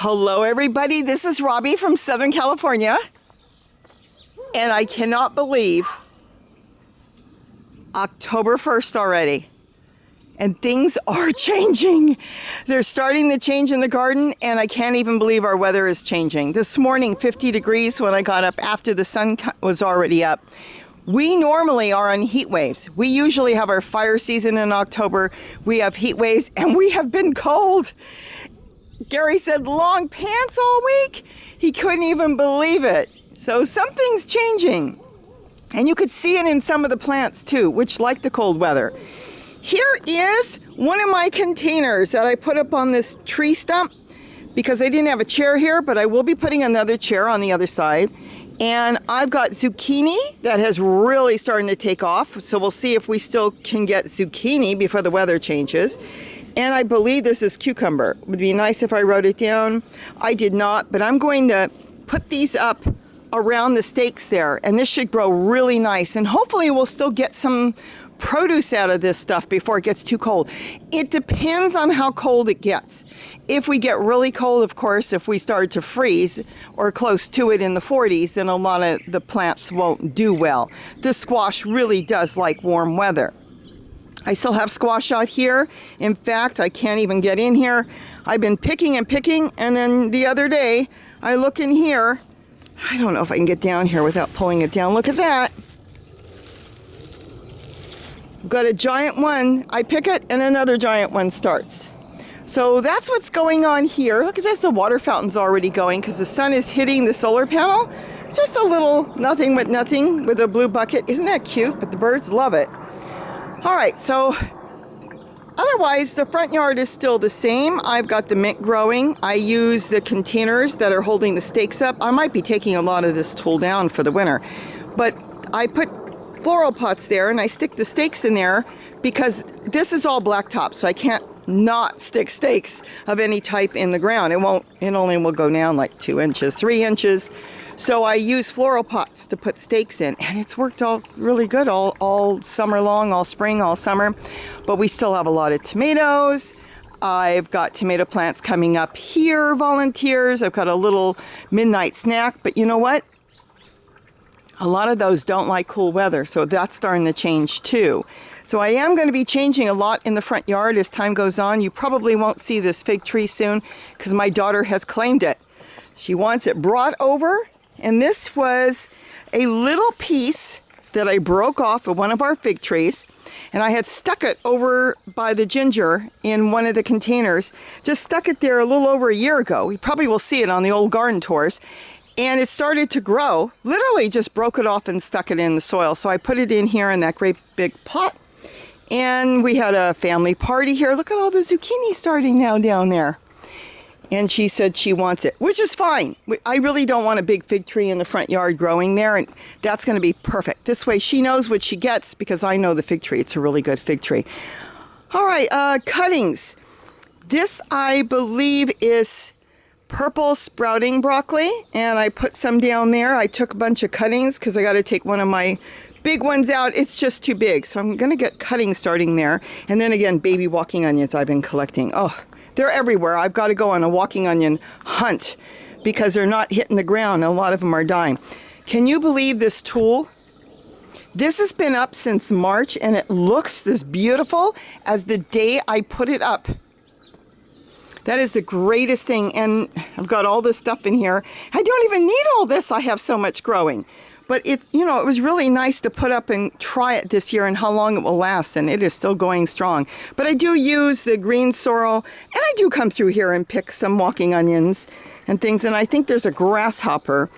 Hello everybody, this is Robbie from Southern California, and I cannot believe October 1st already, and things are changing. They're starting to change in the garden, and I can't even believe our weather is changing. This morning, 50 degrees when I got up after the sun was already up. We normally are on heat waves. We usually have our fire season in October. We have heat waves, and we have been cold. Gary said long pants all week. He couldn't even believe it. So something's changing. And you could see it in some of the plants too, which like the cold weather. Here is one of my containers that I put up on this tree stump because I didn't have a chair here, but I will be putting another chair on the other side. And I've got zucchini that has really starting to take off. So we'll see if we still can get zucchini before the weather changes. And I believe this is cucumber. It would be nice if I wrote it down. I did not, but I'm going to put these up around the stakes there, and this should grow really nice. And hopefully we'll still get some produce out of this stuff before it gets too cold. It depends on how cold it gets. If we get really cold, of course, if we start to freeze or close to it in the 40s, then a lot of the plants won't do well. The squash really does like warm weather. I still have squash out here. In fact, I can't even get in here. I've been picking and picking, and then the other day, I look in here. I don't know if I can get down here without pulling it down. Look at that. Got a giant one. I pick it, and another giant one starts. So that's what's going on here. Look at this, the water fountain's already going because the sun is hitting the solar panel. Just a little nothing with a blue bucket. Isn't that cute? But the birds love it. All right, so otherwise the front yard is still the same. I've got the mint growing. I use the containers that are holding the stakes up. I might be taking a lot of this tool down for the winter, but I put floral pots there and I stick the stakes in there because this is all blacktop, so I can't not stick stakes of any type in the ground. It only will go down like 2 inches, 3 inches. So I use floral pots to put stakes in, and it's worked all really good all summer long, all spring, all summer. But we still have a lot of tomatoes. I've got tomato plants coming up here, volunteers. I've got a little midnight snack, but you know what? A lot of those don't like cool weather, so that's starting to change too. So I am going to be changing a lot in the front yard as time goes on. You probably won't see this fig tree soon because my daughter has claimed it. She wants it brought over. And this was a little piece that I broke off of one of our fig trees, and I had stuck it over by the ginger in one of the containers. Just stuck it there a little over a year ago. You probably will see it on the old garden tours. And it started to grow. Literally just broke it off and stuck it in the soil. So I put it in here in that great big pot. And we had a family party here. Look at all the zucchini starting now down there. And she said she wants it, which is fine. I really don't want a big fig tree in the front yard growing there, and that's going to be perfect. This way she knows what she gets because I know the fig tree. It's a really good fig tree. All right, cuttings. This, I believe, is purple sprouting broccoli, and I put some down there. I took a bunch of cuttings because I got to take one of my big ones out. It's just too big, so I'm going to get cuttings starting there. And then again, baby walking onions I've been collecting. Oh, they're everywhere. I've got to go on a walking onion hunt because they're not hitting the ground. A lot of them are dying. Can you believe this tool? This has been up since March, and it looks as beautiful as the day I put it up. That is the greatest thing, and I've got all this stuff in here. I don't even need all this. I have so much growing. But it's, you know, it was really nice to put up and try it this year and how long it will last, and it is still going strong. But I do use the green sorrel, and I do come through here and pick some walking onions and things, and I think there's a grasshopper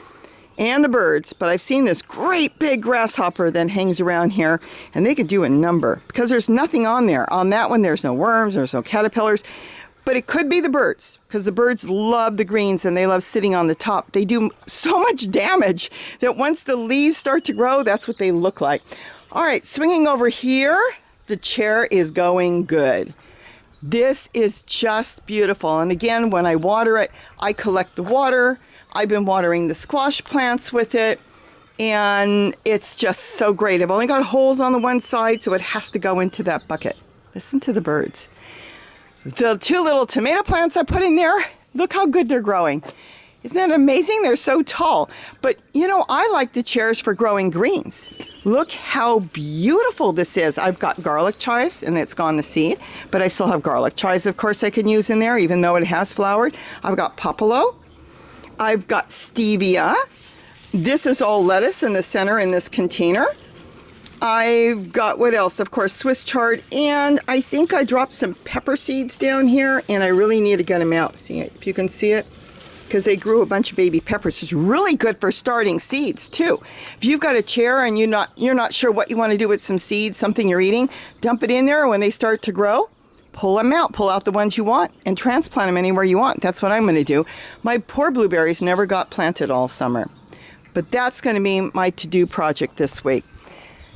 and the birds, but I've seen this great big grasshopper that hangs around here, and they could do a number because there's nothing on there. On that one, there's no worms, there's no caterpillars. But it could be the birds, because the birds love the greens and they love sitting on the top. They do so much damage that once the leaves start to grow, that's what they look like. All right, swinging over here, the chair is going good. This is just beautiful. And again, when I water it, I collect the water. I've been watering the squash plants with it, and it's just so great. I've only got holes on the one side, so it has to go into that bucket. Listen to the birds. The 2 little tomato plants I put in there, Look how good they're growing. Isn't that amazing? They're so tall. But, you know, I like the chairs for growing greens. Look how beautiful this is. I've got garlic chives, and it's gone to seed, but I still have garlic chives, of course, I can use in there, even though it has flowered. I've got popolo. I've got stevia. This is all lettuce in the center in this container. I've got, what else? Of course, Swiss chard, and I think I dropped some pepper seeds down here, and I really need to get them out. See it, if you can see it, because they grew a bunch of baby peppers. It's really good for starting seeds too. If you've got a chair and you're not sure what you want to do with some seeds, something you're eating, dump it in there. When they start to grow, pull them out, pull out the ones you want, and transplant them anywhere you want. That's what I'm going to do. My poor blueberries never got planted all summer, but that's going to be my to-do project this week.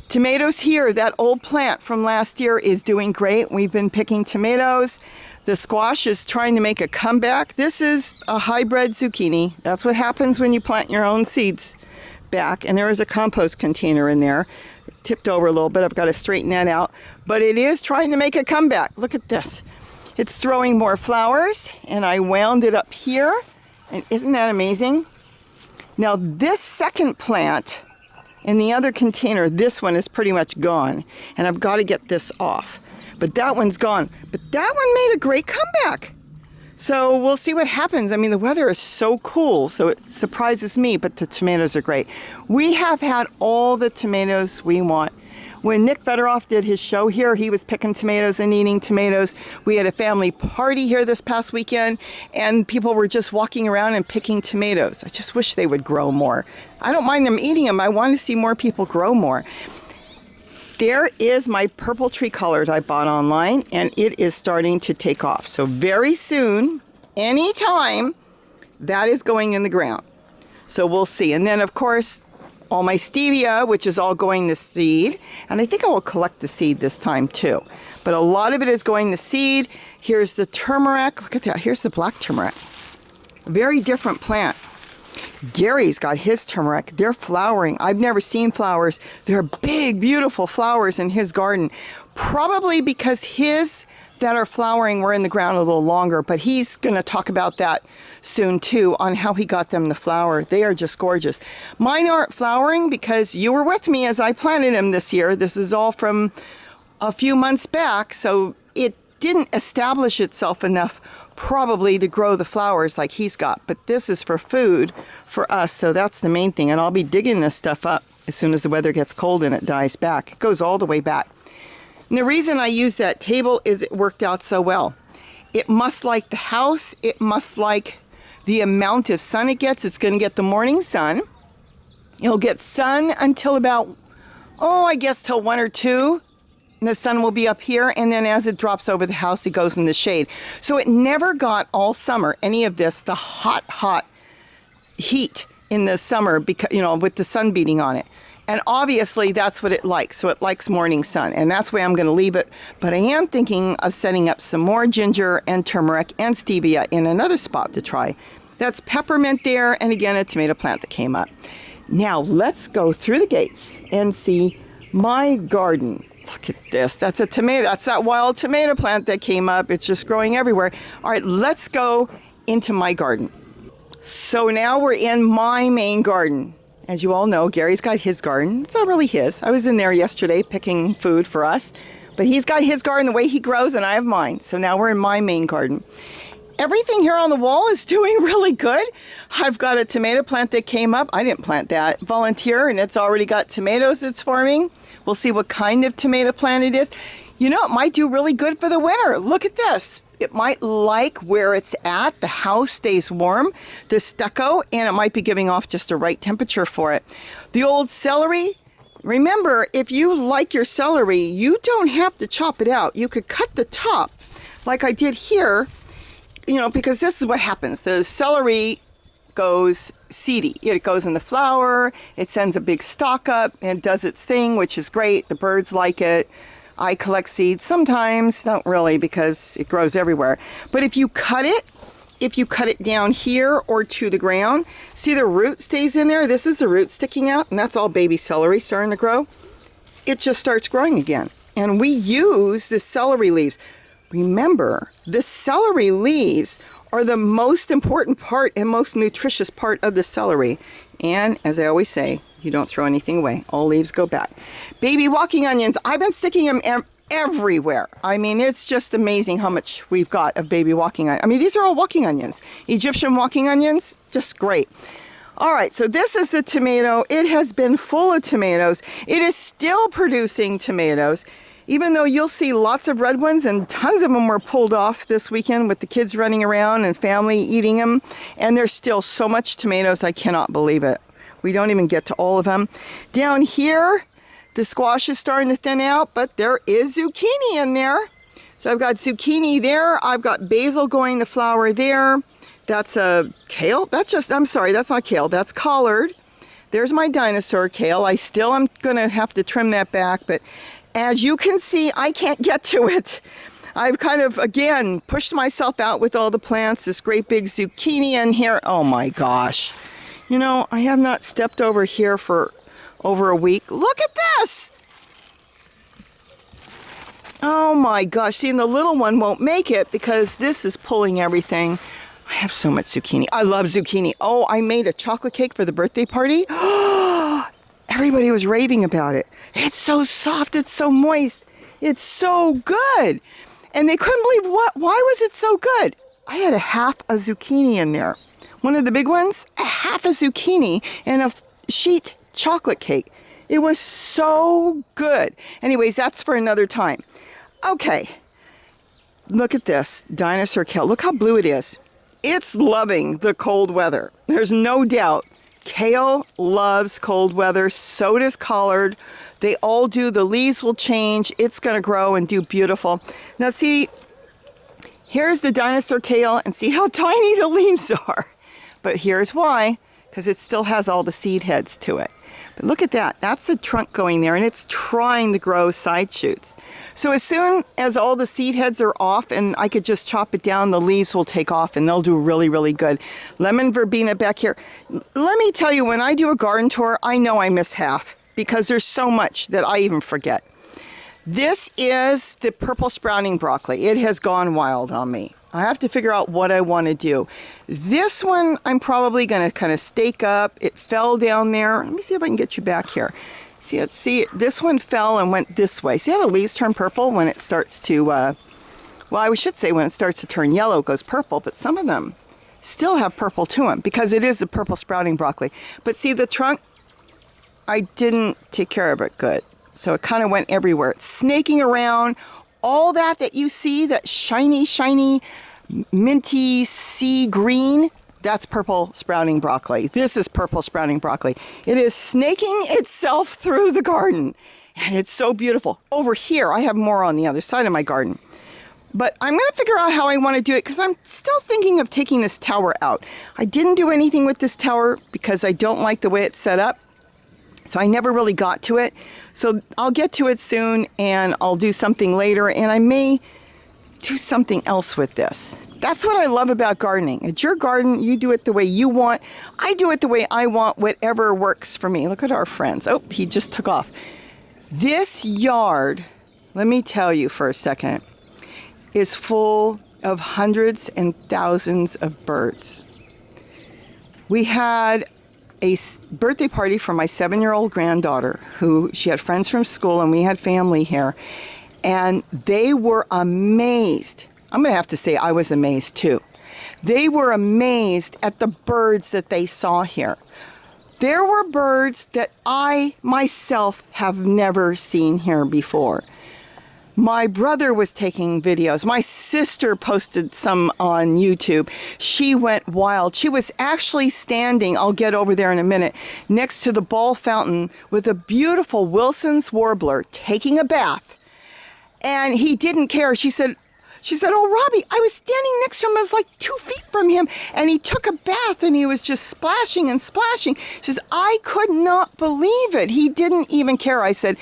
Tomatoes here, that old plant from last year is doing great. We've been picking tomatoes. The squash is trying to make a comeback. This is a hybrid zucchini. That's what happens when you plant your own seeds back. And there is a compost container in there. Tipped over a little bit. I've got to straighten that out. But it is trying to make a comeback. Look at this. It's throwing more flowers, and I wound it up here. And isn't that amazing? Now this second plant in the other container, this one is pretty much gone. And I've got to get this off. But that one's gone. But that one made a great comeback. So we'll see what happens. I mean, the weather is so cool, so it surprises me, but the tomatoes are great. We have had all the tomatoes we want. When Nick Federoff did his show here, he was picking tomatoes and eating tomatoes. We had a family party here this past weekend, and people were just walking around and picking tomatoes. I just wish they would grow more. I don't mind them eating them. I want to see more people grow more. There is my purple tricolored I bought online, and it is starting to take off. So very soon, anytime, that is going in the ground. So we'll see. And then, of course, all my stevia, which is all going to seed. And I think I will collect the seed this time too. But a lot of it is going to seed. Here's the turmeric. Look at that. Here's the black turmeric. Very different plant. Gary's got his turmeric. They're flowering. I've never seen flowers. They're big, beautiful flowers in his garden. Probably because his that are flowering were in the ground a little longer, but he's going to talk about that soon too, on how he got them to flower. They are just gorgeous. Mine aren't flowering because you were with me as I planted them this year. This is all from a few months back, so it didn't establish itself enough probably to grow the flowers like he's got. But this is for food for us, so that's the main thing. And I'll be digging this stuff up as soon as the weather gets cold and it dies back. It goes all the way back. And the reason I use that table is it worked out so well. It must like the house. It must like the amount of sun it gets. It's going to get the morning sun. It'll get sun until about, I guess till 1 or 2. And the sun will be up here. And then as it drops over the house, it goes in the shade. So it never got all summer, any of this, the hot heat in the summer, because, with the sun beating on it. And obviously that's what it likes. So it likes morning sun, and that's why I'm going to leave it. But I am thinking of setting up some more ginger and turmeric and stevia in another spot to try. That's peppermint there, and again, a tomato plant that came up. Now let's go through the gates and see my garden. Look at this. That's a tomato. That's that wild tomato plant that came up. It's just growing everywhere. All right, let's go into my garden. So now we're in my main garden. As you all know, Gary's got his garden. It's not really his. I was in there yesterday picking food for us. But he's got his garden the way he grows, and I have mine. So now we're in my main garden. Everything here on the wall is doing really good. I've got a tomato plant that came up. I didn't plant that. Volunteer, and it's already got tomatoes it's forming. We'll see what kind of tomato plant it is. It might do really good for the winter. Look at this. It might like where it's at. The house stays warm, the stucco, and it might be giving off just the right temperature for it. The old celery, remember, if you like your celery, you don't have to chop it out. You could cut the top like I did here, because this is what happens. The celery goes seedy. It goes in the flower, it sends a big stalk up and does its thing, which is great. The birds like it. I collect seeds sometimes, not really, because it grows everywhere. But if you cut it down here or to the ground, see the root stays in there? This is the root sticking out, and that's all baby celery starting to grow. It just starts growing again. And we use the celery leaves. remember, the celery leaves are the most important part and most nutritious part of the celery. And as I always say, you don't throw anything away. All leaves go back. Baby walking onions, I've been sticking them everywhere. I mean, it's just amazing how much we've got of baby walking onions. I mean, these are all walking onions. Egyptian walking onions, just great. All right, so this is the tomato. It has been full of tomatoes. It is still producing tomatoes, even though you'll see lots of red ones, and tons of them were pulled off this weekend with the kids running around and family eating them. And there's still so much tomatoes, I cannot believe it. We don't even get to all of them. Down here, the squash is starting to thin out, but there is zucchini in there. So I've got zucchini there. I've got basil going to flower there. That's a kale. I'm sorry, that's not kale. That's collard. There's my dinosaur kale. I still am going to have to trim that back, but as you can see, I can't get to it. I've kind of, again, pushed myself out with all the plants. This great big zucchini in here. Oh my gosh. You know, I have not stepped over here for over a week. Look at this. Oh my gosh. See, and the little one won't make it because this is pulling everything. I have so much zucchini. I love zucchini. Oh, I made a chocolate cake for the birthday party. Everybody was raving about it. It's so soft. It's so moist. It's so good. And they couldn't believe why was it so good? I had a half a zucchini in there. One of the big ones, a half a zucchini and a sheet chocolate cake. It was so good. Anyways, that's for another time. Okay. Look at this dinosaur kale. Look how blue it is. It's loving the cold weather. There's no doubt. Kale loves cold weather. So does collard. They all do. The leaves will change. It's going to grow and do beautiful. Now see, here's the dinosaur kale and see how tiny the leaves are. But here's why, because it still has all the seed heads to it. But look at that. That's the trunk going there, and it's trying to grow side shoots. So as soon as all the seed heads are off and I could just chop it down, the leaves will take off and they'll do really, really good. Lemon verbena back here. Let me tell you, when I do a garden tour, I know I miss half because there's so much that I even forget. This is the purple sprouting broccoli. It has gone wild on me. I have to figure out what I want to do. This one I'm probably going to kind of stake up. It fell down there. Let me see if I can get you back here. See, let's see. This one fell and went this way. See how the leaves turn purple when it starts to, well, I should say when it starts to turn yellow, it goes purple, but some of them still have purple to them because it is a purple sprouting broccoli. But see the trunk? I didn't take care of it good. So it kind of went everywhere. It's snaking around. All that you see, that shiny, shiny, minty sea green, that's purple sprouting broccoli. This is purple sprouting broccoli. It is snaking itself through the garden, and it's so beautiful. Over here, I have more on the other side of my garden. But I'm going to figure out how I want to do it because I'm still thinking of taking this tower out. I didn't do anything with this tower because I don't like the way it's set up. So I never really got to it. So I'll get to it soon and I'll do something later, and I may do something else with this. That's what I love about gardening. It's your garden. You do it the way you want. I do it the way I want, whatever works for me. Look at our friends. Oh, he just took off. This yard, let me tell you for a second, is full of hundreds and thousands of birds. We had a birthday party for my 7-year-old granddaughter, who she had friends from school and we had family here, and they were amazed. I'm going to have to say I was amazed too. They were amazed at the birds that they saw here. There were birds that I myself have never seen here before. My brother was taking videos. My sister posted some on YouTube. She went wild. She was actually standing, I'll get over there in a minute, next to the ball fountain with a beautiful Wilson's warbler taking a bath. And he didn't care. She said, oh, Robbie, I was standing next to him. I was like 2 feet from him. And he took a bath and he was just splashing and splashing. She says, I could not believe it. He didn't even care. I said,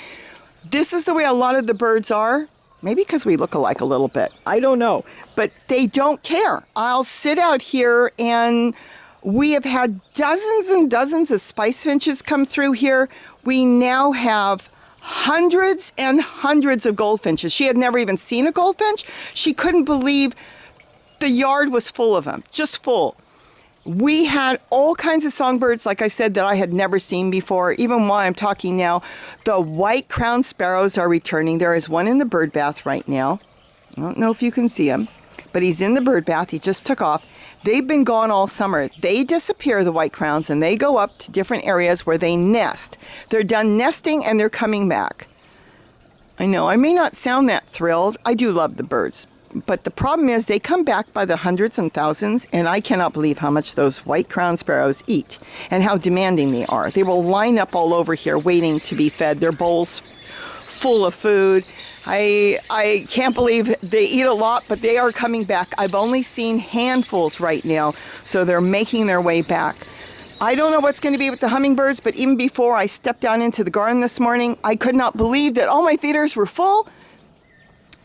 this is the way a lot of the birds are. Maybe because we look alike a little bit. I don't know. But they don't care. I'll sit out here, and we have had dozens and dozens of spice finches come through here. We now have hundreds and hundreds of goldfinches. She had never even seen a goldfinch. She couldn't believe the yard was full of them, just full. We had all kinds of songbirds, like I said, that I had never seen before. Even while I'm talking now, the white-crowned sparrows are returning. There is one in the bird bath right now. I don't know if you can see him, but he's in the bird bath. He just took off. They've been gone all summer. They disappear, the white crowns, and they go up to different areas where they nest. They're done nesting and they're coming back. I know, I may not sound that thrilled. I do love the birds. But the problem is they come back by the hundreds and thousands, and I cannot believe how much those white-crowned sparrows eat and how demanding they are. They will line up all over here waiting to be fed, their bowls full of food. I can't believe they eat a lot, but they are coming back. I've only seen handfuls right now, so they're making their way back. I don't know what's going to be with the hummingbirds, but even before I stepped down into the garden this morning, I could not believe that all my feeders were full.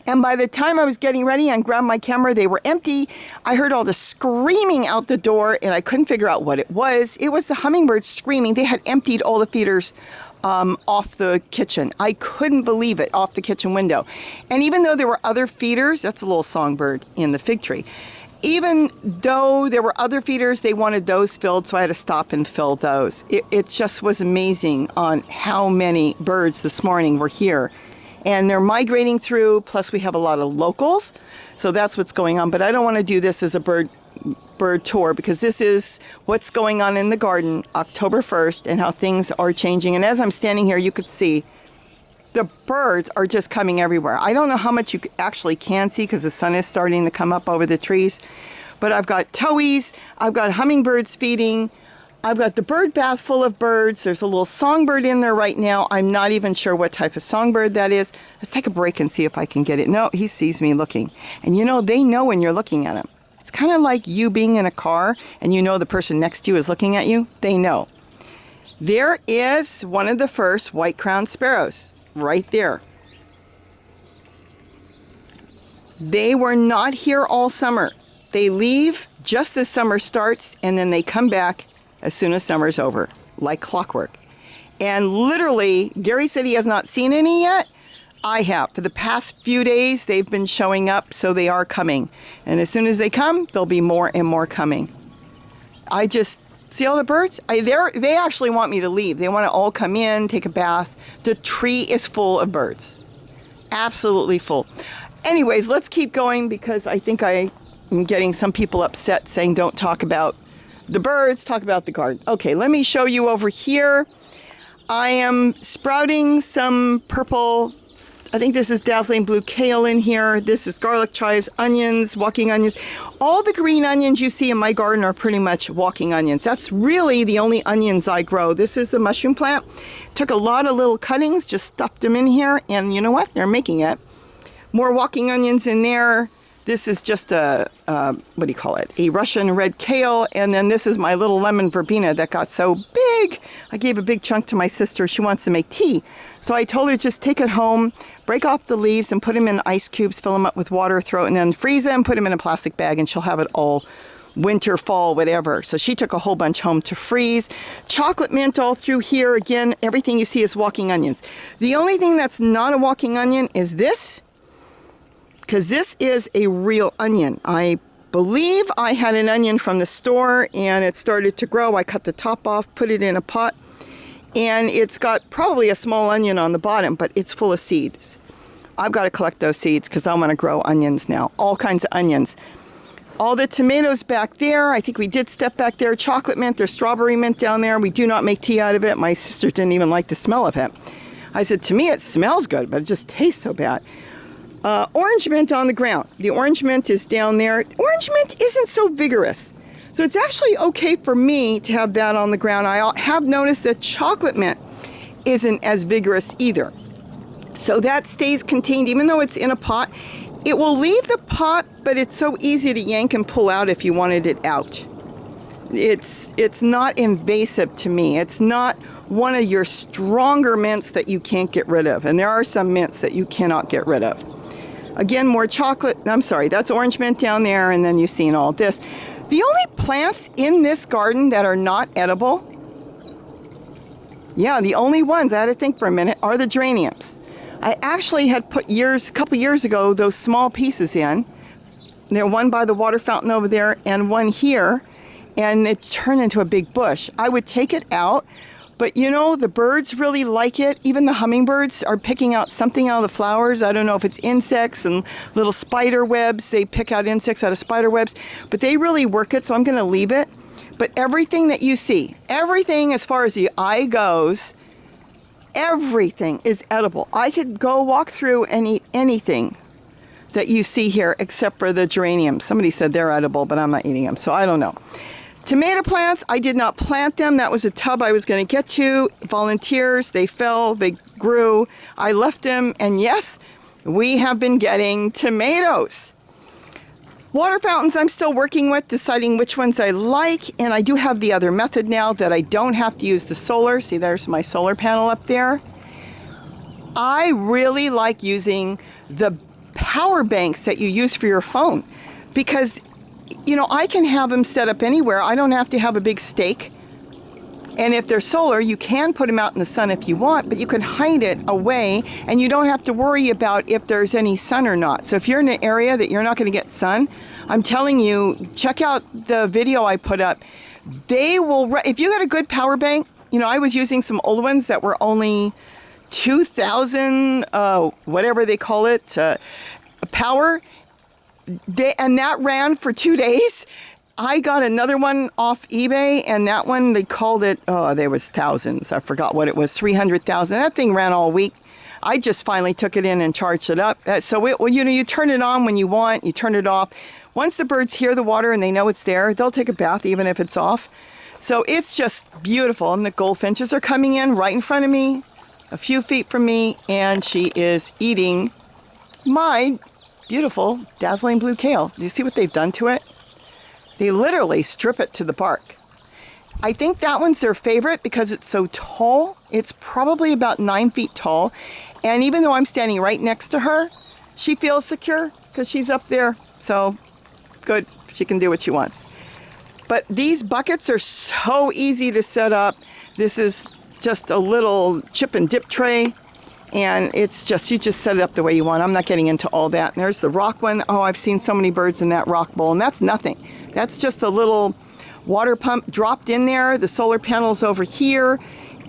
And by the time I was getting ready and grabbed my camera, they were empty. I heard all the screaming out the door, and I couldn't figure out what it was. It was the hummingbirds screaming. They had emptied all the feeders off the kitchen. I couldn't believe it, off the kitchen window. And even though there were other feeders, that's a little songbird in the fig tree. Even though there were other feeders, they wanted those filled, so I had to stop and fill those. It just was amazing on how many birds this morning were here. And they're migrating through, plus we have a lot of locals. So that's what's going on. But I don't want to do this as a bird tour, because this is what's going on in the garden October 1st and how things are changing. And as I'm standing here, you could see the birds are just coming everywhere. I don't know how much you actually can see because the sun is starting to come up over the trees. But I've got towhees, I've got hummingbirds feeding, I've got the bird bath full of birds. There's a little songbird in there right now. I'm not even sure what type of songbird that is. Let's take a break and see if I can get it. No, he sees me looking. And you know, they know when you're looking at him. It's kind of like you being in a car and you know the person next to you is looking at you. They know. There is one of the first white-crowned sparrows right there. They were not here all summer. They leave just as summer starts, and then they come back as soon as summer's over, like clockwork. And literally, Gary said he has not seen any yet. I have. For the past few days, they've been showing up, so they are coming. And as soon as they come, there'll be more and more coming. I just see all the birds. They actually want me to leave. They want to all come in, take a bath. The tree is full of birds. Absolutely full. Anyways, let's keep going because I think I am getting some people upset saying don't talk about the birds, talk about the garden. Okay, let me show you over here. I am sprouting some purple, I think this is dazzling blue kale in here. This is garlic chives, onions, walking onions. All the green onions you see in my garden are pretty much walking onions. That's really the only onions I grow. This is the mushroom plant. Took a lot of little cuttings, just stuffed them in here, and you know what? They're making it. More walking onions in there. This is just a, what do you call it? A Russian red kale. And then this is my little lemon verbena that got so big. I gave a big chunk to my sister. She wants to make tea. So I told her just take it home, break off the leaves and put them in ice cubes, fill them up with water, throw it, and then freeze them, put them in a plastic bag, and she'll have it all winter, fall, whatever. So she took a whole bunch home to freeze. Chocolate mint all through here. Again, everything you see is walking onions. The only thing that's not a walking onion is this, because this is a real onion. I believe I had an onion from the store and it started to grow. I cut the top off, put it in a pot, and it's got probably a small onion on the bottom, but it's full of seeds. I've got to collect those seeds because I want to grow onions now, all kinds of onions. All the tomatoes back there, I think we did step back there. Chocolate mint, there's strawberry mint down there. We do not make tea out of it. My sister didn't even like the smell of it. I said, to me it smells good, but it just tastes so bad. Orange mint on the ground. The orange mint is down there. Orange mint isn't so vigorous. So it's actually okay for me to have that on the ground. I have noticed that chocolate mint isn't as vigorous either. So that stays contained even though it's in a pot. It will leave the pot, but it's so easy to yank and pull out if you wanted it out. It's not invasive to me. It's not one of your stronger mints that you can't get rid of. And there are some mints that you cannot get rid of. Again, more chocolate. I'm sorry, that's orange mint down there, and then you've seen all this. The only plants in this garden that are not edible Yeah, the only ones, I had to think for a minute, are the geraniums. I actually had put a couple years ago, those small pieces in. There, one by the water fountain over there and one here, and it turned into a big bush. I would take it out, but you know, the birds really like it. Even the hummingbirds are picking out something out of the flowers. I don't know if it's insects and little spider webs. They pick out insects out of spider webs, but they really work it, so I'm going to leave it. But everything that you see, everything as far as the eye goes, everything is edible. I could go walk through and eat anything that you see here except for the geraniums. Somebody said they're edible, but I'm not eating them, so I don't know. Tomato plants, I did not plant them. That was a tub I was going to get to. Volunteers, they fell, they grew. I left them, and yes, we have been getting tomatoes. Water fountains I'm still working with, deciding which ones I like, and I do have the other method now that I don't have to use the solar. See, there's my solar panel up there. I really like using the power banks that you use for your phone because, you know, I can have them set up anywhere. I don't have to have a big stake. And if they're solar, you can put them out in the sun if you want, but you can hide it away and you don't have to worry about if there's any sun or not. So if you're in an area that you're not going to get sun, I'm telling you, check out the video I put up. They will, if you got a good power bank, you know, I was using some old ones that were only 2,000, whatever they call it, power. And that ran for 2 days. I got another one off eBay, and that one, they called it, there was thousands. I forgot what it was, 300,000. That thing ran all week. I just finally took it in and charged it up. So, you know, you turn it on when you want, you turn it off. Once the birds hear the water and they know it's there, they'll take a bath even if it's off. So it's just beautiful. And the goldfinches are coming in right in front of me, a few feet from me, and she is eating my beautiful dazzling blue kale. Do you see what they've done to it? They literally strip it to the bark. I think that one's their favorite because it's so tall. It's probably about 9 feet tall. And even though I'm standing right next to her, she feels secure because she's up there. So good, she can do what she wants. But these buckets are so easy to set up. This is just a little chip and dip tray. And it's just, you just set it up the way you want. I'm not getting into all that. And there's the rock one. Oh, I've seen so many birds in that rock bowl, and that's nothing. That's just a little water pump dropped in there. The solar panel's over here,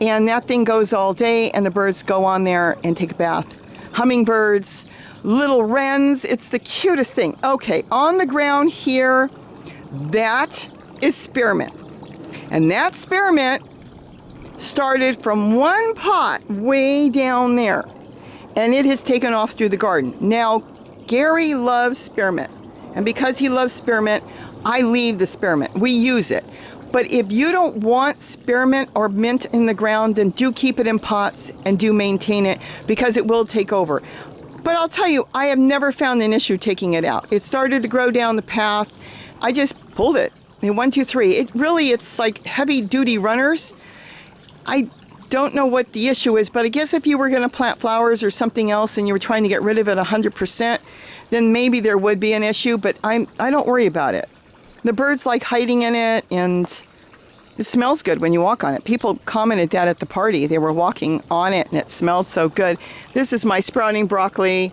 and that thing goes all day, and the birds go on there and take a bath. Hummingbirds, little wrens, it's the cutest thing. Okay, on the ground here, that is spearmint. And that spearmint started from one pot way down there, and it has taken off through the garden. Now, Gary loves spearmint, and because he loves spearmint, I leave the spearmint. We use it. But if you don't want spearmint or mint in the ground, then do keep it in pots and do maintain it because it will take over. But I'll tell you, I have never found an issue taking it out. It started to grow down the path. I just pulled it. And 1, 2, 3. It's like heavy duty runners. I don't know what the issue is, but I guess if you were going to plant flowers or something else and you were trying to get rid of it 100%, then maybe there would be an issue, but I don't worry about it. The birds like hiding in it, and it smells good when you walk on it. People commented that at the party. They were walking on it, and it smelled so good. This is my sprouting broccoli,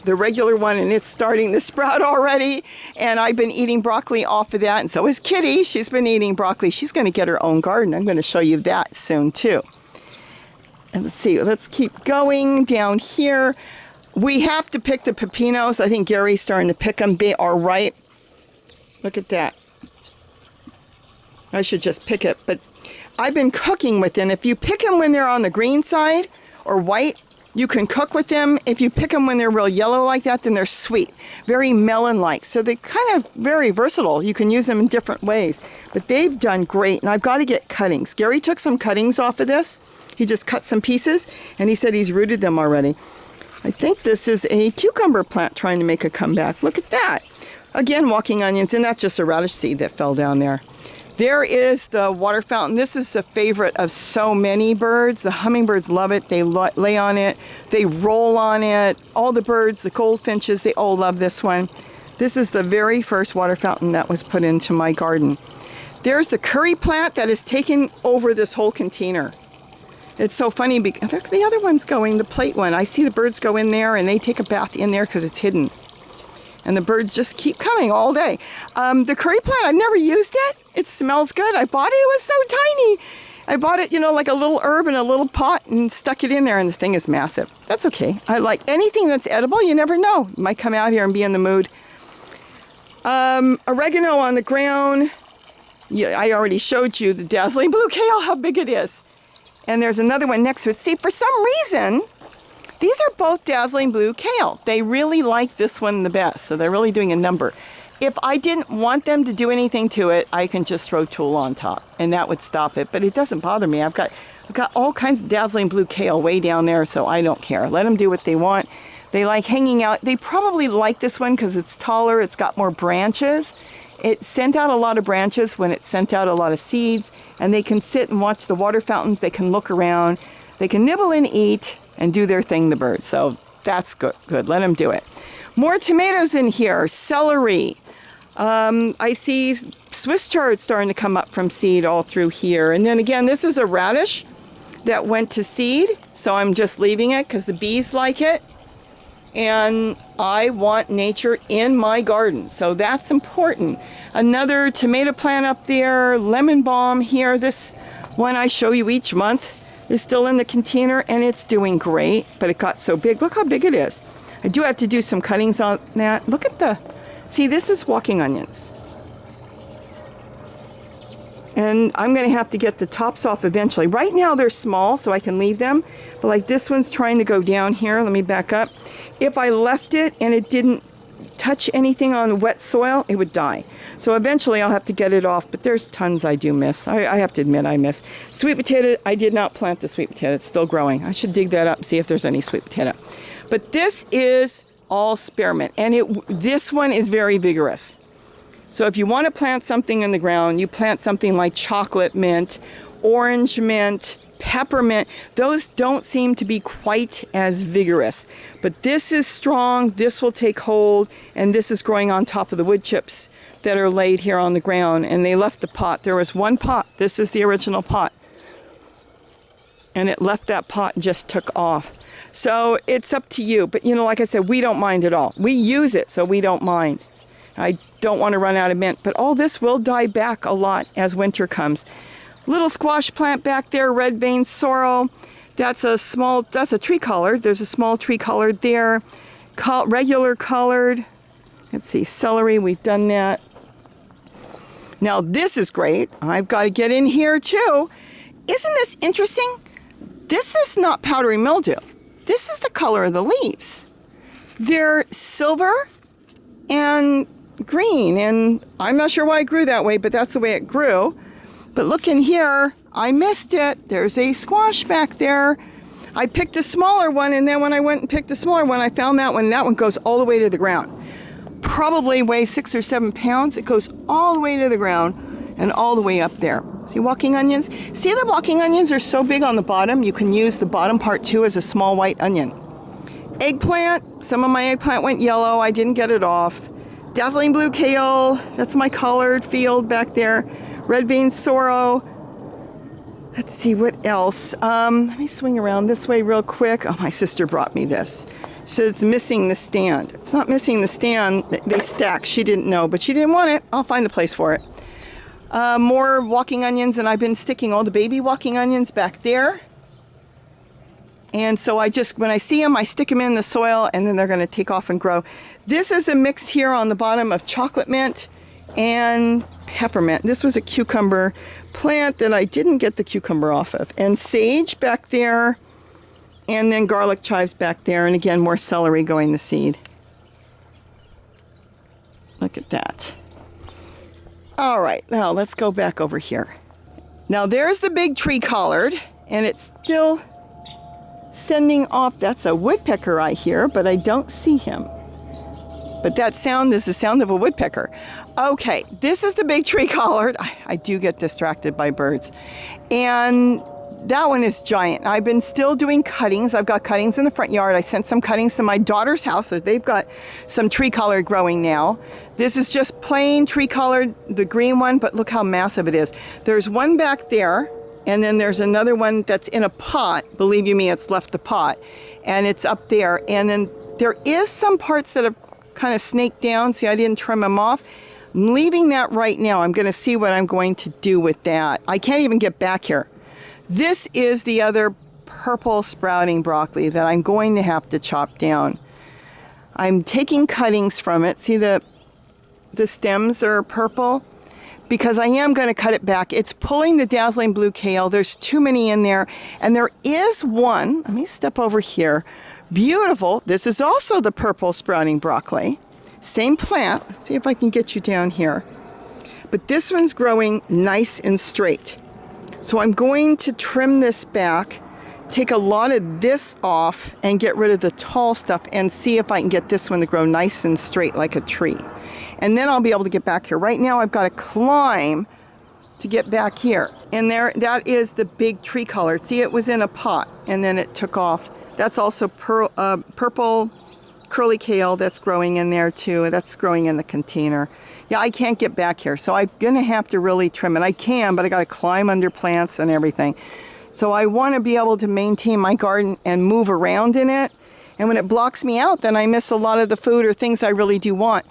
the regular one, and it's starting to sprout already. And I've been eating broccoli off of that, and so is Kitty. She's been eating broccoli. She's going to get her own garden. I'm going to show you that soon, too. And let's see. Let's keep going down here. We have to pick the pepinos. I think Gary's starting to pick them. They are ripe. Look at that. I should just pick it, but I've been cooking with them. If you pick them when they're on the green side or white, you can cook with them. If you pick them when they're real yellow like that, then they're sweet, very melon-like. So they're kind of very versatile. You can use them in different ways, but they've done great, and I've got to get cuttings. Gary took some cuttings off of this. He just cut some pieces, and he said he's rooted them already. I think this is a cucumber plant trying to make a comeback. Look at that. Again, walking onions, and that's just a radish seed that fell down there. There is the water fountain. This is a favorite of so many birds. The hummingbirds love it. They lay on it. They roll on it. All the birds, the goldfinches, they all love this one. This is the very first water fountain that was put into my garden. There's the curry plant that has taken over this whole container. It's so funny because look, the other one's going, the plate one. I see the birds go in there and they take a bath in there because it's hidden. And the birds just keep coming all day. The curry plant, I've never used it. It smells good. I bought it. It was so tiny. I bought it, you know, like a little herb in a little pot and stuck it in there, and the thing is massive. That's okay. I like anything that's edible. You never know. You might come out here and be in the mood. Oregano on the ground. Yeah, I already showed you the dazzling blue kale, how big it is. And there's another one next to it. See, for some reason, these are both dazzling blue kale. They really like this one the best, so they're really doing a number. If I didn't want them to do anything to it, I can just throw tulle on top, and that would stop it. But it doesn't bother me. I've got all kinds of dazzling blue kale way down there, so I don't care. Let them do what they want. They like hanging out. They probably like this one because it's taller. It's got more branches. It sent out a lot of branches when it sent out a lot of seeds, and they can sit and watch the water fountains. They can look around. They can nibble and eat and do their thing, the birds. So that's good. Let them do it. More tomatoes in here. Celery. I see Swiss chard starting to come up from seed all through here. And then again, this is a radish that went to seed. So I'm just leaving it because the bees like it. And I want nature in my garden, so that's important. Another tomato plant up there, lemon balm here. This one I show you each month is still in the container, and it's doing great, but it got so big. Look how big it is. I do have to do some cuttings on that. Look at see, this is walking onions. And I'm going to have to get the tops off eventually. Right now they're small, so I can leave them. But like this one's trying to go down here. Let me back up. If I left it and it didn't touch anything on wet soil, it would die. So eventually I'll have to get it off. But there's tons I do miss. I have to admit I miss. Sweet potato, I did not plant the sweet potato. It's still growing. I should dig that up and see if there's any sweet potato. But this is all spearmint. And this one is very vigorous. So if you want to plant something in the ground, you plant something like chocolate mint, orange mint, peppermint. Those don't seem to be quite as vigorous. But this is strong, this will take hold, and this is growing on top of the wood chips that are laid here on the ground. And they left the pot. There was one pot. This is the original pot. And it left that pot and just took off. So it's up to you. But, you know, like I said, we don't mind at all. We use it, so we don't mind. I don't want to run out of mint, but all this will die back a lot as winter comes. Little squash plant back there, red vein sorrel. That's a tree collard. There's a small tree collard there. Regular collard. Let's see, celery, we've done that. Now this is great. I've got to get in here too. Isn't this interesting? This is not powdery mildew. This is the color of the leaves. They're silver and green, and I'm not sure why it grew that way, but that's the way it grew. But look in here, I missed it. There's a squash back there. I picked a smaller one, and then when I went and picked the smaller one, I found that one. That one goes all the way to the ground. Probably weighs 6 or 7 pounds. It goes all the way to the ground and all the way up there. See walking onions? See, the walking onions are so big on the bottom, you can use the bottom part too as a small white onion. Eggplant, some of my eggplant went yellow. I didn't get it off. Dazzling blue kale, that's my collard field back there. Red vein sorrel. Let's see what else. Let me swing around this way real quick. Oh, my sister brought me this. She said it's missing the stand. It's not missing the stand. They stack. She didn't know, but she didn't want it. I'll find the place for it. More walking onions, and I've been sticking all the baby walking onions back there. And so when I see them, I stick them in the soil, and then they're going to take off and grow. This is a mix here on the bottom of chocolate mint and peppermint. This was a cucumber plant that I didn't get the cucumber off of. And sage back there, and then garlic chives back there. And again, more celery going to seed. Look at that. All right, now let's go back over here. Now there's the big tree collard, and it's still sending off. That's a woodpecker I hear, but I don't see him. But that sound is the sound of a woodpecker. Okay, this is the big tree collard. I do get distracted by birds. And that one is giant. I've been still doing cuttings. I've got cuttings in the front yard. I sent some cuttings to my daughter's house, so they've got some tree collard growing now. This is just plain tree collard, the green one, but look how massive it is. There's one back there And then there's another one that's in a pot. Believe you me, it's left the pot. And it's up there. And then there is some parts that have kind of snaked down. See, I didn't trim them off. I'm leaving that right now. I'm going to see what I'm going to do with that. I can't even get back here. This is the other purple sprouting broccoli that I'm going to have to chop down. I'm taking cuttings from it. See, the stems are purple because I am going to cut it back. It's pulling the dazzling blue kale. There's too many in there. And there is one. Let me step over here. Beautiful. This is also the purple sprouting broccoli. Same plant. Let's see if I can get you down here. But this one's growing nice and straight. So I'm going to trim this back, take a lot of this off, and get rid of the tall stuff and see if I can get this one to grow nice and straight like a tree. And then I'll be able to get back here. Right now I've got to climb to get back here. And there, that is the big tree color. See, it was in a pot and then it took off. That's also purple curly kale that's growing in there too. That's growing in the container. Yeah, I can't get back here, so I'm gonna have to really trim it. I can, but I gotta climb under plants and everything. So I wanna be able to maintain my garden and move around in it. And when it blocks me out, then I miss a lot of the food or things I really do want.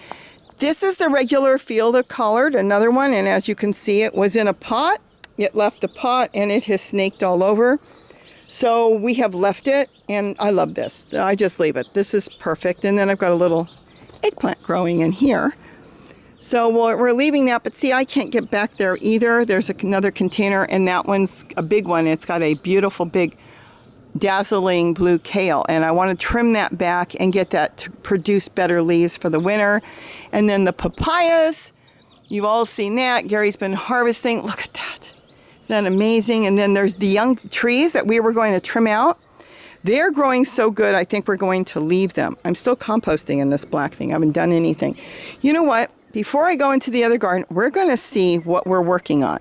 This is the regular field of collard, another one, and as you can see, it was in a pot. It left the pot and it has snaked all over. So we have left it, and I love this. I just leave it. This is perfect. And then I've got a little eggplant growing in here. So we're leaving that, but see, I can't get back there either. There's another container, and that one's a big one. It's got a beautiful, big, dazzling blue kale, and I want to trim that back and get that to produce better leaves for the winter. And then the papayas, you've all seen that. Gary's been harvesting. Look at that. Isn't that amazing? And then there's the young trees that we were going to trim out. They're growing so good, I think we're going to leave them. I'm still composting in this black thing. I haven't done anything. You know what? Before I go into the other garden, we're going to see what we're working on.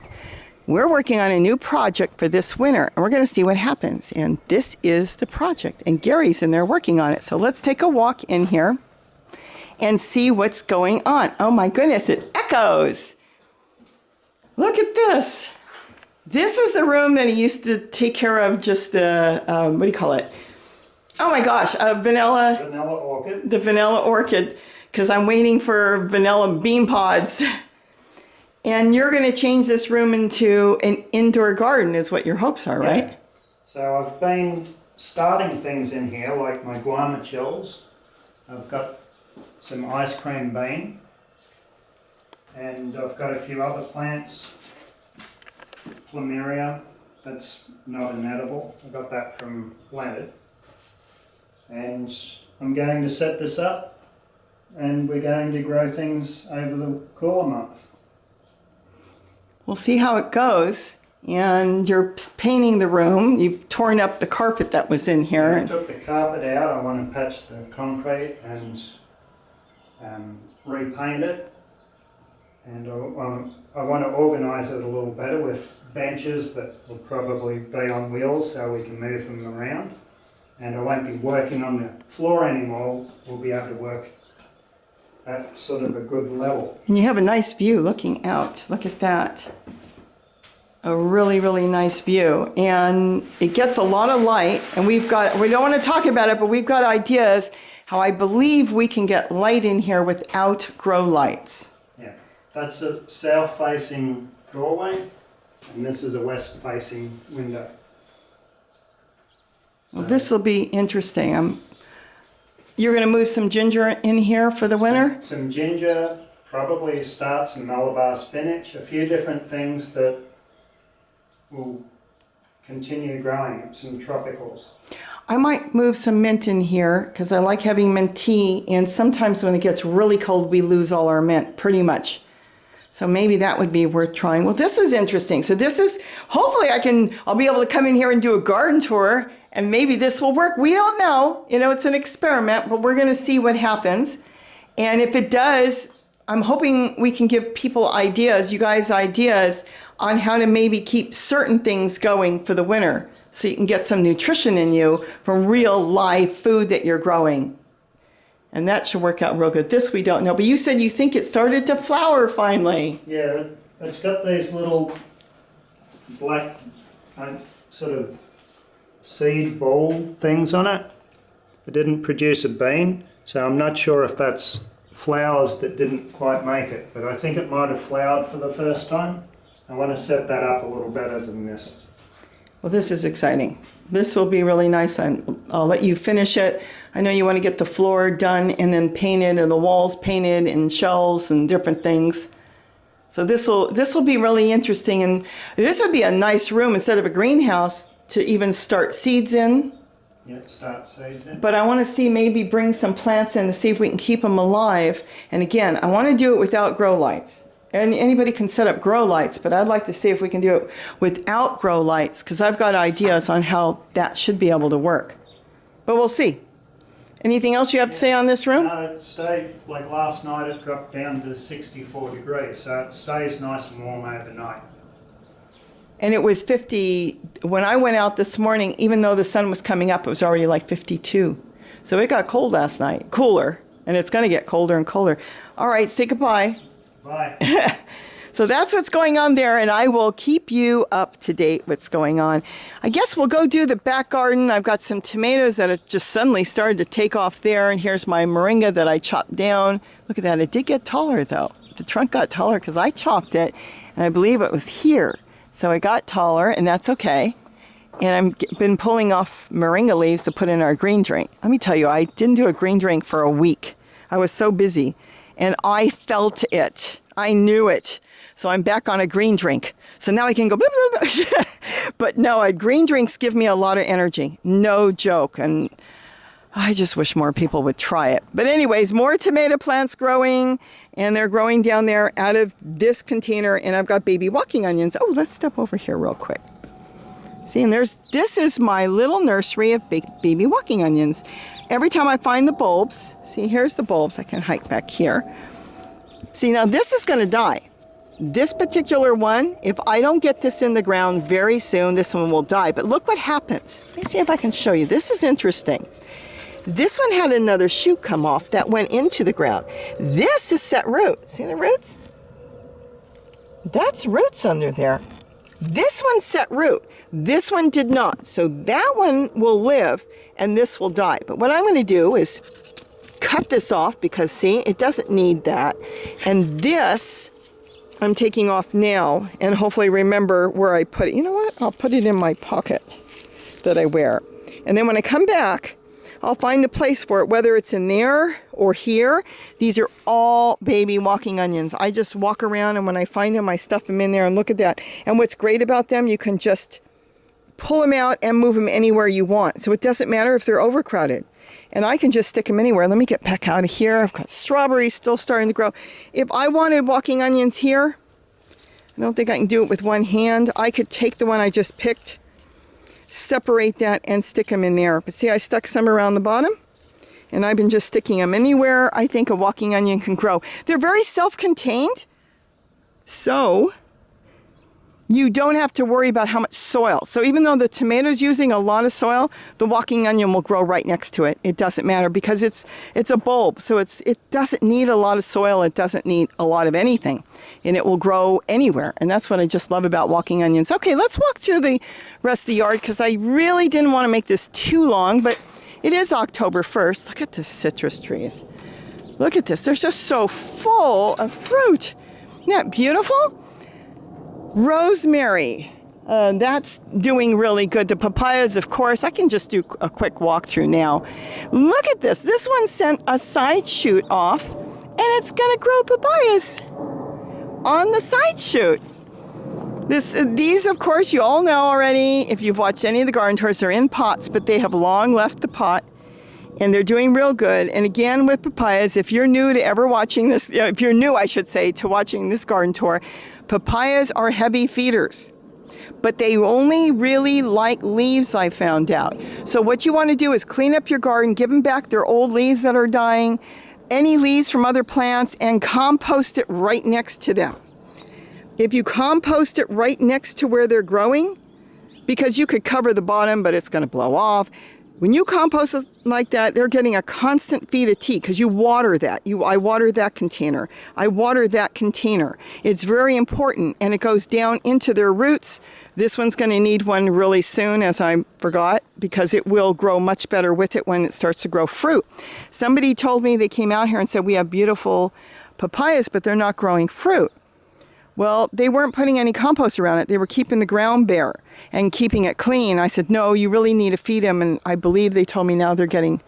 We're working on a new project for this winter, and we're going to see what happens. And this is the project, and Gary's in there working on it. So let's take a walk in here and see what's going on. Oh my goodness, it echoes. Look at this. This is the room that he used to take care of just the, what do you call it? Oh my gosh, vanilla. Vanilla orchid. The vanilla orchid, because I'm waiting for vanilla bean pods. And you're going to change this room into an indoor garden is what your hopes are, right? Yeah. So I've been starting things in here, like my guama chills. I've got some ice cream bean. And I've got a few other plants. Plumeria, that's not an edible. I got that from Leonard. And I'm going to set this up, and we're going to grow things over the cooler months. We'll see how it goes. And you're painting the room. You've torn up the carpet that was in here. I took the carpet out. I want to patch the concrete and repaint it. And I want to organise it a little better with benches that will probably be on wheels so we can move them around. And I won't be working on the floor anymore. We'll be able to work at sort of a good level. And you have a nice view looking out. Look at that. A really, really nice view. And it gets a lot of light. And we don't want to talk about it, but we've got ideas how I believe we can get light in here without grow lights. Yeah, that's a south-facing doorway, and this is a west-facing window. Well, this will be interesting. You're going to move some ginger in here for the winter? Some ginger, probably start some Malabar spinach, a few different things that will continue growing, some tropicals. I might move some mint in here because I like having mint tea, and sometimes when it gets really cold we lose all our mint, pretty much. So maybe that would be worth trying. Well, this is interesting. So this is, hopefully I'll be able to come in here and do a garden tour, and maybe this will work. We don't know. You know, it's an experiment, but we're going to see what happens. And if it does, I'm hoping we can give people ideas, you guys ideas, on how to maybe keep certain things going for the winter so you can get some nutrition in you from real live food that you're growing. And that should work out real good. This we don't know, but you said you think it started to flower finally. Yeah, it's got these little black sort of seed ball things on it. It didn't produce a bean, so I'm not sure if that's flowers that didn't quite make it, but I think it might have flowered for the first time. I want to set that up a little better than this. Well, this is exciting. This will be really nice. I'll let you finish it. I know you want to get the floor done and then painted and the walls painted and shelves and different things. So this will be really interesting, and this would be a nice room instead of a greenhouse to even start seeds in. Yep, start seeds in. But I want to see, maybe bring some plants in to see if we can keep them alive. And again, I want to do it without grow lights. And anybody can set up grow lights, but I'd like to see if we can do it without grow lights, because I've got ideas on how that should be able to work. But we'll see. Anything else you have to say on this room? No, it stayed, like last night it dropped down to 64 degrees, so it stays nice and warm overnight. And it was 50, when I went out this morning, even though the sun was coming up, it was already like 52. So it got cold last night, cooler, and it's going to get colder and colder. All right, say goodbye. Bye. So that's what's going on there, and I will keep you up to date what's going on. I guess we'll go do the back garden. I've got some tomatoes that have just suddenly started to take off there, and here's my moringa that I chopped down. Look at that. It did get taller, though. The trunk got taller because I chopped it, and I believe it was here. So it got taller, and that's okay. And I've been pulling off moringa leaves to put in our green drink. Let me tell you, I didn't do a green drink for a week. I was so busy, and I felt it. I knew it. So I'm back on a green drink. So now I can go blah, blah, blah. But no, green drinks give me a lot of energy. No joke. And I just wish more people would try it. But anyways, more tomato plants growing, and they're growing down there out of this container. And I've got baby walking onions. Oh, let's step over here real quick. See, and this is my little nursery of baby walking onions. Every time I find the bulbs, see, here's the bulbs. I can hike back here. See, now this is going to die. This particular one, if I don't get this in the ground very soon, this one will die. But look what happens. Let me see if I can show you. This is interesting. This one had another shoot come off that went into the ground. This is set root. See the roots? That's roots under there. This one set root. This one did not. So that one will live and this will die. But what I'm going to do is cut this off because, see, it doesn't need that. And this I'm taking off now, and hopefully remember where I put it. You know what? I'll put it in my pocket that I wear. And then when I come back, I'll find a place for it, whether it's in there or here. These are all baby walking onions. I just walk around, and when I find them, I stuff them in there, and look at that. And what's great about them, you can just pull them out and move them anywhere you want. So it doesn't matter if they're overcrowded. And I can just stick them anywhere. Let me get back out of here. I've got strawberries still starting to grow. If I wanted walking onions here, I don't think I can do it with one hand. I could take the one I just picked, separate that, and stick them in there. But see, I stuck some around the bottom, and I've been just sticking them anywhere I think a walking onion can grow. They're very self-contained, so you don't have to worry about how much soil. So even though the tomato's using a lot of soil, the walking onion will grow right next to it. It doesn't matter because it's a bulb. So it doesn't need a lot of soil. It doesn't need a lot of anything. And it will grow anywhere. And that's what I just love about walking onions. Okay, let's walk through the rest of the yard because I really didn't want to make this too long, but it is October 1st. Look at the citrus trees. Look at this. They're just so full of fruit. Isn't that beautiful? Rosemary, that's doing really good. The papayas, of course, I can just do a quick walkthrough now. Look at this. This one sent a side shoot off, and it's going to grow papayas on the side shoot. These, of course, you all know already. If you've watched any of the garden tours, they're in pots, but they have long left the pot, and they're doing real good. And again, with papayas, if you're new to ever watching this, if you're new, I should say, to watching this garden tour, papayas are heavy feeders, but they only really like leaves, I found out. So what you want to do is clean up your garden, give them back their old leaves that are dying, any leaves from other plants, and compost it right next to them. If you compost it right next to where they're growing, because you could cover the bottom, but it's going to blow off, When you compost it like that, they're getting a constant feed of tea because you water that. I water that container. I water that container. It's very important, and it goes down into their roots. This one's going to need one really soon, as I forgot, because it will grow much better with it when it starts to grow fruit. Somebody told me, they came out here and said, we have beautiful papayas, but they're not growing fruit. Well, they weren't putting any compost around it. They were keeping the ground bare and keeping it clean. I said, no, you really need to feed them. And I believe they told me now they're getting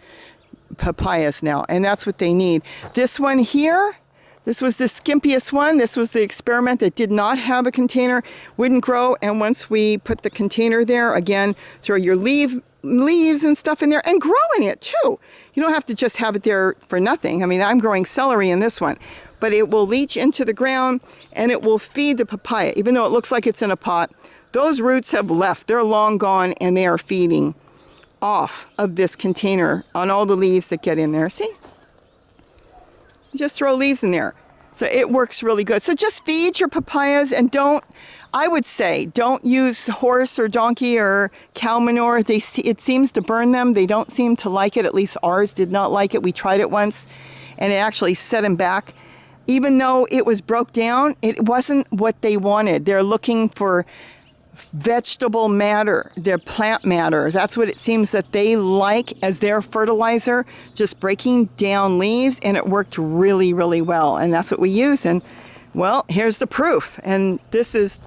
papayas now. And that's what they need. This one here, this was the skimpiest one. This was the experiment that did not have a container, wouldn't grow. And once we put the container there, again, throw your leaves and stuff in there and grow in it too. You don't have to just have it there for nothing. I mean, I'm growing celery in this one. But it will leach into the ground and it will feed the papaya. Even though it looks like it's in a pot, those roots have left. They're long gone and they are feeding off of this container on all the leaves that get in there. See? Just throw leaves in there. So it works really good. So just feed your papayas and I would say, don't use horse or donkey or cow manure. It seems to burn them. They don't seem to like it. At least ours did not like it. We tried it once and it actually set them back. Even though it was broke down, it wasn't what they wanted. They're looking for vegetable matter, their plant matter. That's what it seems that they like as their fertilizer, just breaking down leaves, and it worked really, really well. And that's what we use. And, well, here's the proof. And this is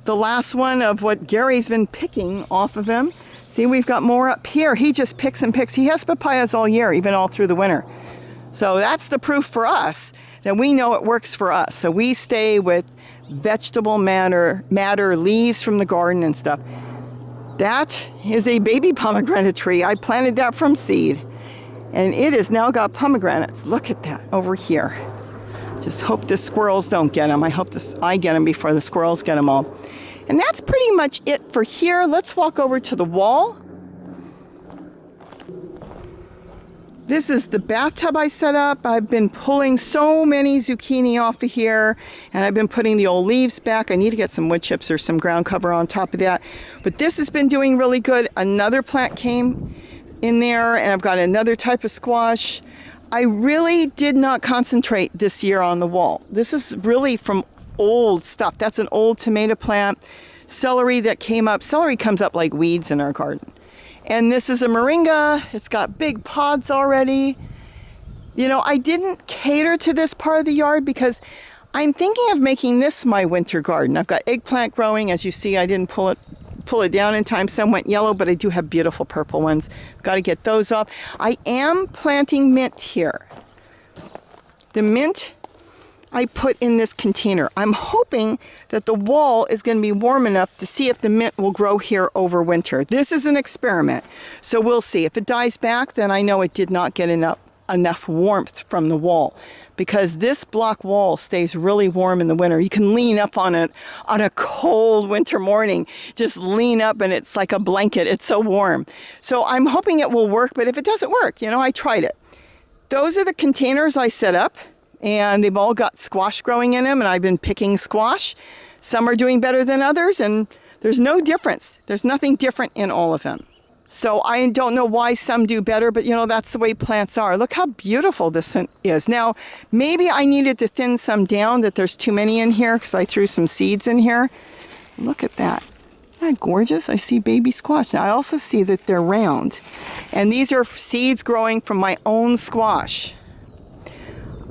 the last one of what Gary's been picking off of him. See, we've got more up here. He just picks and picks. He has papayas all year, even all through the winter. So that's the proof for us that we know it works for us. So we stay with vegetable matter, leaves from the garden and stuff. That is a baby pomegranate tree. I planted that from seed. And it has now got pomegranates. Look at that over here. Just hope the squirrels don't get them. I hope I get them before the squirrels get them all. And that's pretty much it for here. Let's walk over to the wall. This is the bathtub I set up. I've been pulling so many zucchini off of here, and I've been putting the old leaves back. I need to get some wood chips or some ground cover on top of that. But this has been doing really good. Another plant came in there, and I've got another type of squash. I really did not concentrate this year on the wall. This is really from old stuff. That's an old tomato plant. Celery that came up. Celery comes up like weeds in our garden. And this is a moringa. It's got big pods already. You know, I didn't cater to this part of the yard because I'm thinking of making this my winter garden. I've got eggplant growing. As you see, I didn't pull it down in time. Some went yellow, but I do have beautiful purple ones. Got to get those off. I am planting mint here. The mint I put in this container. I'm hoping that the wall is going to be warm enough to see if the mint will grow here over winter. This is an experiment, so we'll see. If it dies back, then I know it did not get enough warmth from the wall, because this block wall stays really warm in the winter. You can lean up on it on a cold winter morning. Just lean up and it's like a blanket. It's so warm. So I'm hoping it will work, but if it doesn't work, you know, I tried it. Those are the containers I set up. And they've all got squash growing in them, and I've been picking squash. Some are doing better than others, and there's no difference. There's nothing different in all of them. So I don't know why some do better, but you know, that's the way plants are. Look how beautiful this is. Now, maybe I needed to thin some down, that there's too many in here, because I threw some seeds in here. Look at that. Isn't that gorgeous? I see baby squash. Now, I also see that they're round. And these are seeds growing from my own squash.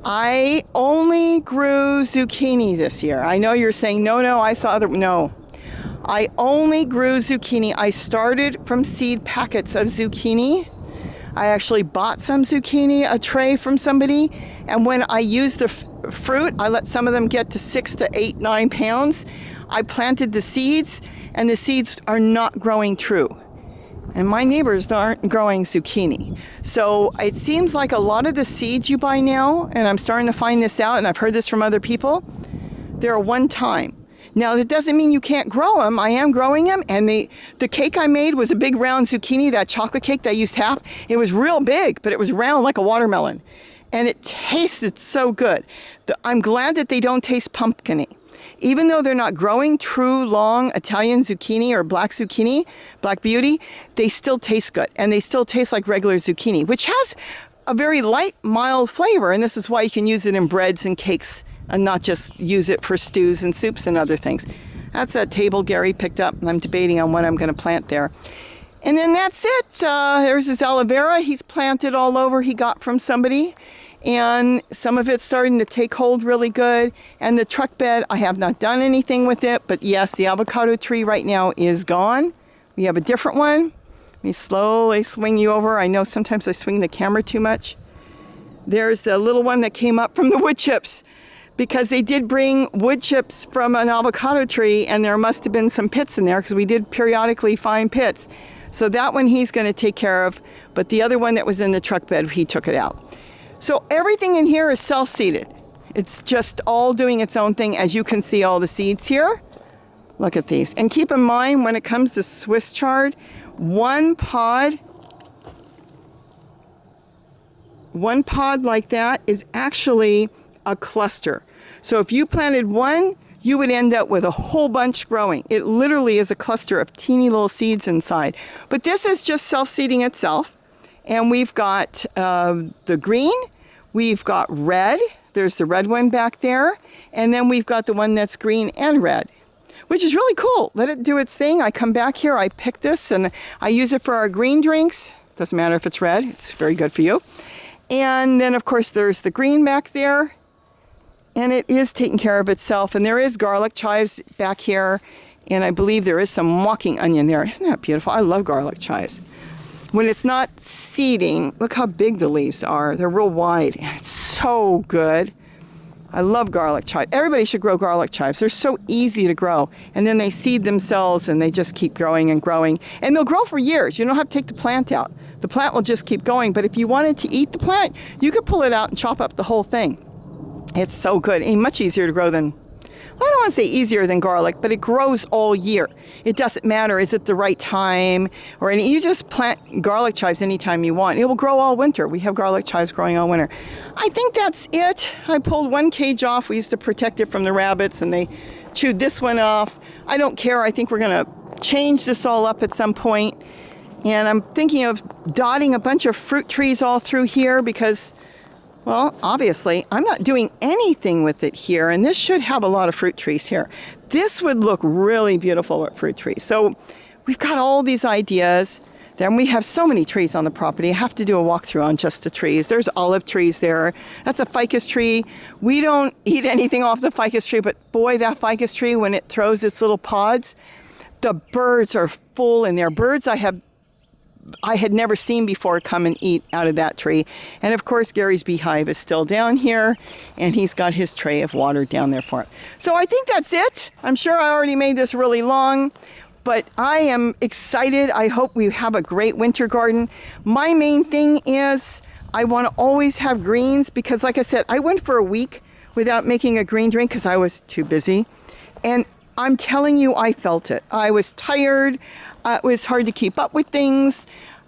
I only grew zucchini this year. I know you're saying, no, I saw other, no. I only grew zucchini. I started from seed packets of zucchini. I actually bought some zucchini, a tray from somebody. And when I used the fruit, I let some of them get to 6 to 8, 9 pounds. I planted the seeds, and the seeds are not growing true. And my neighbors aren't growing zucchini. So it seems like a lot of the seeds you buy now, and I'm starting to find this out, and I've heard this from other people, they're a one-time. Now, that doesn't mean you can't grow them. I am growing them, and the cake I made was a big round zucchini, that chocolate cake that I used half. It was real big, but it was round like a watermelon. And it tasted so good. I'm glad that they don't taste pumpkin-y. even though they're not growing true long Italian zucchini or black zucchini, black beauty, they still taste good. And they still taste like regular zucchini, which has a very light, mild flavor. And this is why you can use it in breads and cakes and not just use it for stews and soups and other things. That's that table Gary picked up, and I'm debating on what I'm going to plant there. And then that's it. There's his aloe vera. He's planted all over he got from somebody. And some of it's starting to take hold really good. And the truck bed, I have not done anything with it. But yes, the avocado tree right now is gone. We have a different one. Let me slowly swing you over. I know sometimes I swing the camera too much. There's the little one that came up from the wood chips, because they did bring wood chips from an avocado tree, and there must have been some pits in there because we did periodically find pits. So that one he's going to take care of, but the other one that was in the truck bed, he took it out. So everything in here is self-seeded. It's just all doing its own thing. As you can see, all the seeds here. Look at these. And keep in mind, when it comes to Swiss chard, one pod like that is actually a cluster. So if you planted one, you would end up with a whole bunch growing. It literally is a cluster of teeny little seeds inside. But this is just self-seeding itself. And we've got the green, we've got red. There's the red one back there. And then we've got the one that's green and red, which is really cool. Let it do its thing. I come back here, I pick this, and I use it for our green drinks. Doesn't matter if it's red, it's very good for you. And then, of course, there's the green back there. And it is taking care of itself. And there is garlic chives back here. And I believe there is some walking onion there. Isn't that beautiful? I love garlic chives. When it's not seeding, look how big the leaves are. They're real wide. It's so good. I love garlic chives. Everybody should grow garlic chives. They're so easy to grow. And then they seed themselves and they just keep growing and growing. And they'll grow for years. You don't have to take the plant out. The plant will just keep going. But if you wanted to eat the plant, you could pull it out and chop up the whole thing. It's so good and much easier to grow than, well, I don't want to say easier than garlic, but it grows all year. It doesn't matter, is it the right time or any, you just plant garlic chives anytime you want. It will grow all winter. We have garlic chives growing all winter. I think that's it. I pulled one cage off. We used to protect it from the rabbits and they chewed this one off. I don't care. I think we're going to change this all up at some point. And I'm thinking of dotting a bunch of fruit trees all through here because, well, obviously, I'm not doing anything with it here, and this should have a lot of fruit trees here. This would look really beautiful with fruit trees. So we've got all these ideas. Then we have so many trees on the property. I have to do a walkthrough on just the trees. There's olive trees there. That's a ficus tree. We don't eat anything off the ficus tree, but boy, that ficus tree, when it throws its little pods, the birds are full in there. Birds I had never seen before come and eat out of that tree. And of course, Gary's beehive is still down here, and he's got his tray of water down there for him. So I think that's it. I'm sure I already made this really long, but I am excited. I hope we have a great winter garden. My main thing is I want to always have greens because, like I said, I went for a week without making a green drink because I was too busy. And I'm telling you, I felt it. I was tired. It was hard to keep up with things.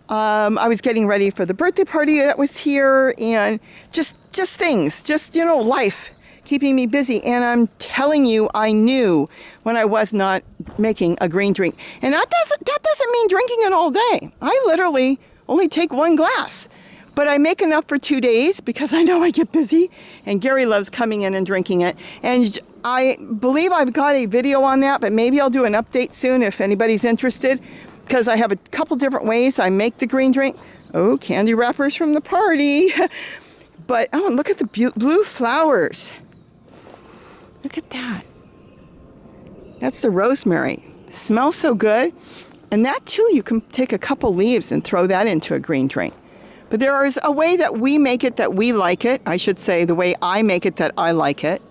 I was getting ready for the birthday party that was here, and just things, life keeping me busy. And I'm telling you, I knew when I was not making a green drink. And that doesn't mean drinking it all day. I literally only take one glass. But I make enough for 2 days because I know I get busy, and Gary loves coming in and drinking it. And I believe I've got a video on that, but maybe I'll do an update soon if anybody's interested, because I have a couple different ways I make the green drink. Oh, candy wrappers from the party. But, oh, look at the blue flowers. Look at that. That's the rosemary. It smells so good. And that, too, you can take a couple leaves and throw that into a green drink. But there is a way that we make it that we like it. I should say the way I make it that I like it.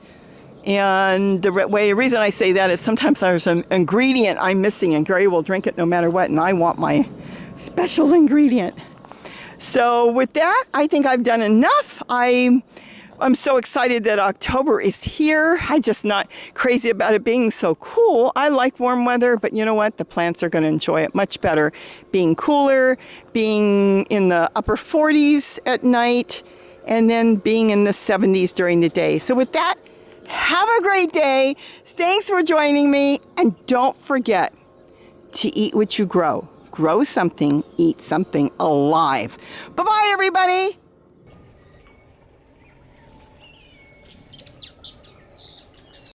And the reason I say that is sometimes there's an ingredient I'm missing and Gary will drink it no matter what, and I want my special ingredient. So with that, I think I've done enough. I'm so excited that October is here. I'm just not crazy about it being so cool. I like warm weather, but you know what? The plants are going to enjoy it much better. Being cooler, being in the upper 40s at night, and then being in the 70s during the day. So with that, Have a great day. Thanks for joining me. And don't forget to eat what you grow. Grow something, eat something alive. Bye-bye, everybody.